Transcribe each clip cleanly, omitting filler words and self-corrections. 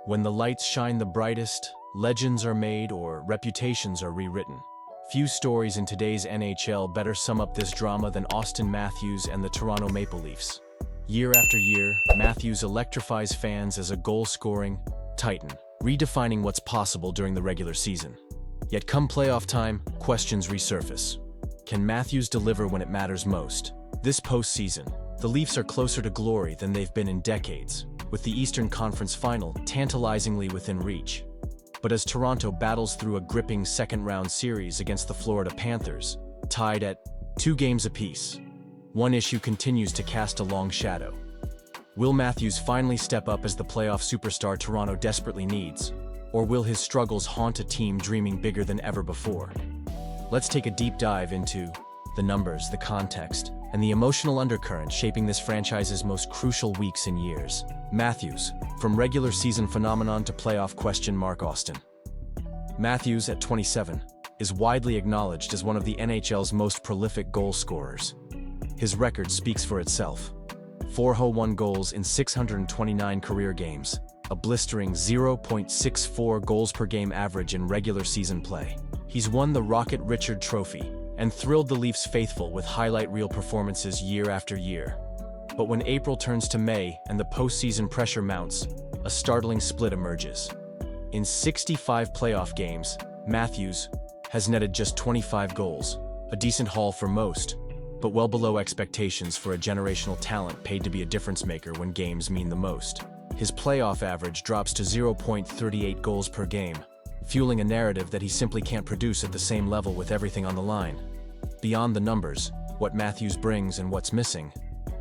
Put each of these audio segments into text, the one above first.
When the lights shine the brightest, legends are made or reputations are rewritten. Few stories in today's NHL better sum up this drama than Auston Matthews and the Toronto Maple Leafs. Year after year, Matthews electrifies fans as a goal-scoring titan, redefining what's possible during the regular season. Yet come playoff time, questions resurface. Can Matthews deliver when it matters most? This postseason, the Leafs are closer to glory than they've been in decades, with the Eastern Conference Final tantalizingly within reach. But as Toronto battles through a gripping second-round series against the Florida Panthers, tied at 2 games apiece, one issue continues to cast a long shadow. Will Matthews finally step up as the playoff superstar Toronto desperately needs, or will his struggles haunt a team dreaming bigger than ever before? Let's take a deep dive into the numbers, the context, and the emotional undercurrent shaping this franchise's most crucial weeks and years. Matthews, from regular season phenomenon to playoff question mark Auston. Matthews, at 27, is widely acknowledged as one of the NHL's most prolific goal scorers. His record speaks for itself. 401 goals in 629 career games, a blistering 0.64 goals per game average in regular season play. He's won the Rocket Richard Trophy and thrilled the Leafs faithful with highlight reel performances year after year. But when April turns to May and the postseason pressure mounts, a startling split emerges. In 65 playoff games, Matthews has netted just 25 goals, a decent haul for most, but well below expectations for a generational talent paid to be a difference maker when games mean the most. His playoff average drops to 0.38 goals per game, fueling a narrative that he simply can't produce at the same level with everything on the line. Beyond the numbers, what Matthews brings and what's missing.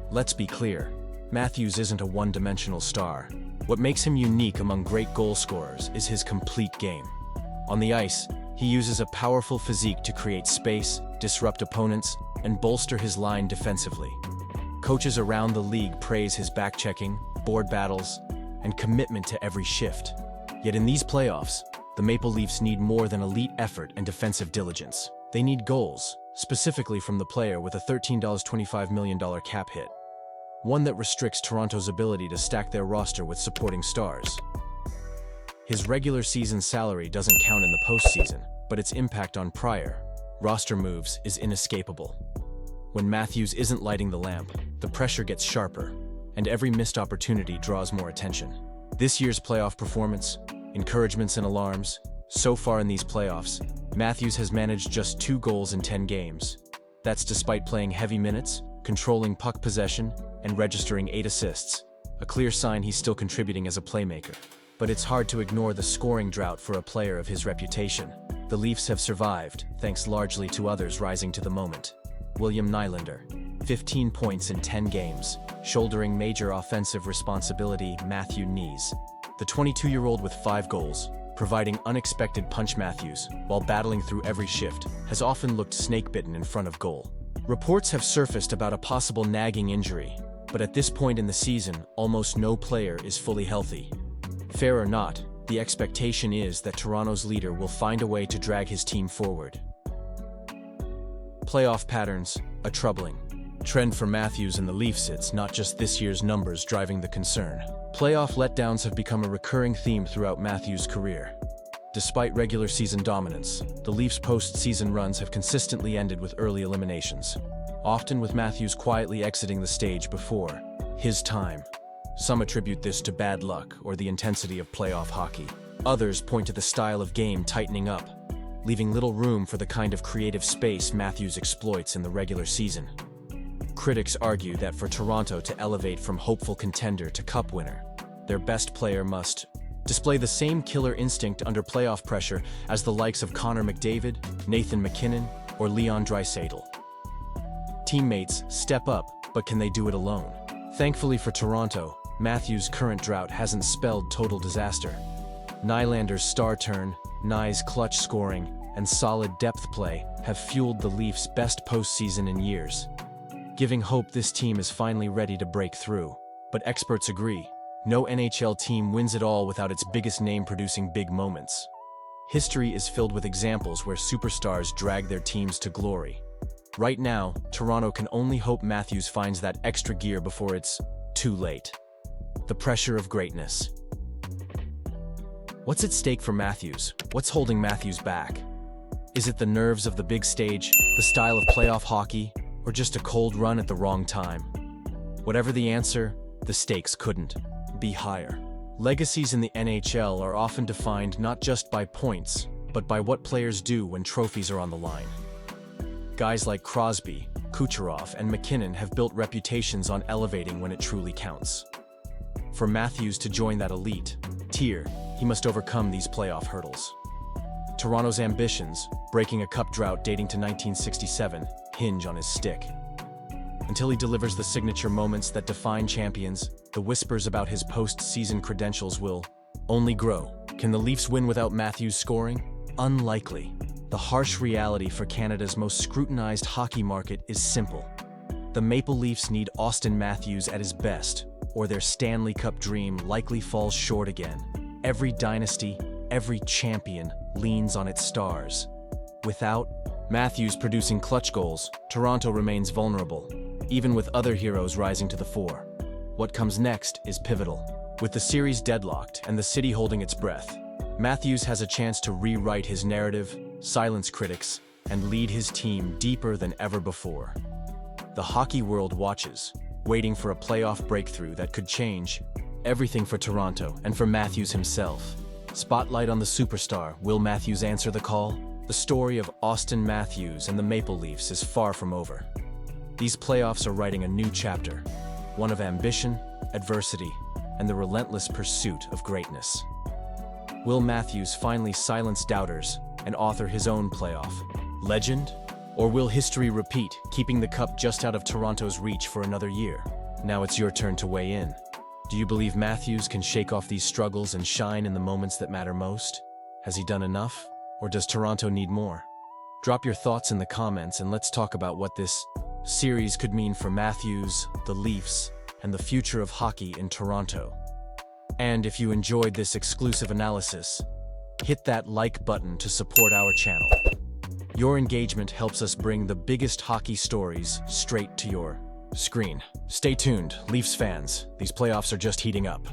Let's be clear, Matthews isn't a one-dimensional star. What makes him unique among great goal scorers is his complete game. On the ice, he uses a powerful physique to create space, disrupt opponents, and bolster his line defensively. Coaches around the league praise his back-checking, board battles, and commitment to every shift. Yet in these playoffs, the Maple Leafs need more than elite effort and defensive diligence. They need goals, specifically from the player with a $13.25 million cap hit. One that restricts Toronto's ability to stack their roster with supporting stars. His regular season salary doesn't count in the postseason, but its impact on prior roster moves is inescapable. When Matthews isn't lighting the lamp, the pressure gets sharper, and every missed opportunity draws more attention. This year's playoff performance, encouragements and alarms. So far in these playoffs, Matthews has managed just 2 goals in 10 games. That's despite playing heavy minutes, controlling puck possession, and registering 8 assists, a clear sign he's still contributing as a playmaker. But it's hard to ignore the scoring drought for a player of his reputation. The Leafs have survived, thanks largely to others rising to the moment. William Nylander, 15 points in 10 games, shouldering major offensive responsibility. Matthew Knees, the 22-year-old with 5 goals, providing unexpected punch. Matthews, while battling through every shift, has often looked snake-bitten in front of goal. Reports have surfaced about a possible nagging injury, but at this point in the season, almost no player is fully healthy. Fair or not, the expectation is that Toronto's leader will find a way to drag his team forward. Playoff patterns, a troubling trend for Matthews and the Leafs. It's not just this year's numbers driving the concern. Playoff letdowns have become a recurring theme throughout Matthews' career. Despite regular season dominance, the Leafs' postseason runs have consistently ended with early eliminations, often with Matthews quietly exiting the stage before his time. Some attribute this to bad luck or the intensity of playoff hockey. Others point to the style of game tightening up, leaving little room for the kind of creative space Matthews exploits in the regular season. Critics argue that for Toronto to elevate from hopeful contender to cup winner, their best player must display the same killer instinct under playoff pressure as the likes of Connor McDavid, Nathan MacKinnon, or Leon Draisaitl. Teammates step up, but can they do it alone? Thankfully for Toronto, Matthews' current drought hasn't spelled total disaster. Nylander's star turn, Nye's clutch scoring, and solid depth play have fueled the Leafs' best postseason in years, giving hope this team is finally ready to break through. But experts agree, no NHL team wins it all without its biggest name producing big moments. History is filled with examples where superstars drag their teams to glory. Right now, Toronto can only hope Matthews finds that extra gear before it's too late. The pressure of greatness. What's at stake for Matthews? What's holding Matthews back? Is it the nerves of the big stage, the style of playoff hockey, or just a cold run at the wrong time? Whatever the answer, the stakes couldn't be higher. Legacies in the NHL are often defined not just by points, but by what players do when trophies are on the line. Guys like Crosby, Kucherov, and McKinnon have built reputations on elevating when it truly counts. For Matthews to join that elite tier, he must overcome these playoff hurdles. Toronto's ambitions, breaking a cup drought dating to 1967, hinge on his stick. Until he delivers the signature moments that define champions, the whispers about his post-season credentials will only grow. Can the Leafs win without Matthews scoring? Unlikely. The harsh reality for Canada's most scrutinized hockey market is simple. The Maple Leafs need Auston Matthews at his best, or their Stanley Cup dream likely falls short again. Every dynasty, every champion leans on its stars. Without Matthews producing clutch goals, Toronto remains vulnerable, even with other heroes rising to the fore. What comes next is pivotal. With the series deadlocked and the city holding its breath, Matthews has a chance to rewrite his narrative, silence critics, and lead his team deeper than ever before. The hockey world watches, waiting for a playoff breakthrough that could change everything for Toronto and for Matthews himself. Spotlight on the superstar. Will Matthews answer the call? The story of Auston Matthews and the Maple Leafs is far from over. These playoffs are writing a new chapter, one of ambition, adversity, and the relentless pursuit of greatness. Will Matthews finally silence doubters and author his own playoff legend? Or will history repeat, keeping the cup just out of Toronto's reach for another year? Now it's your turn to weigh in. Do you believe Matthews can shake off these struggles and shine in the moments that matter most? Has he done enough? Or does Toronto need more? Drop your thoughts in the comments and let's talk about what this series could mean for Matthews, the Leafs, and the future of hockey in Toronto. And if you enjoyed this exclusive analysis, hit that like button to support our channel. Your engagement helps us bring the biggest hockey stories straight to your screen. Stay tuned, Leafs fans. These playoffs are just heating up.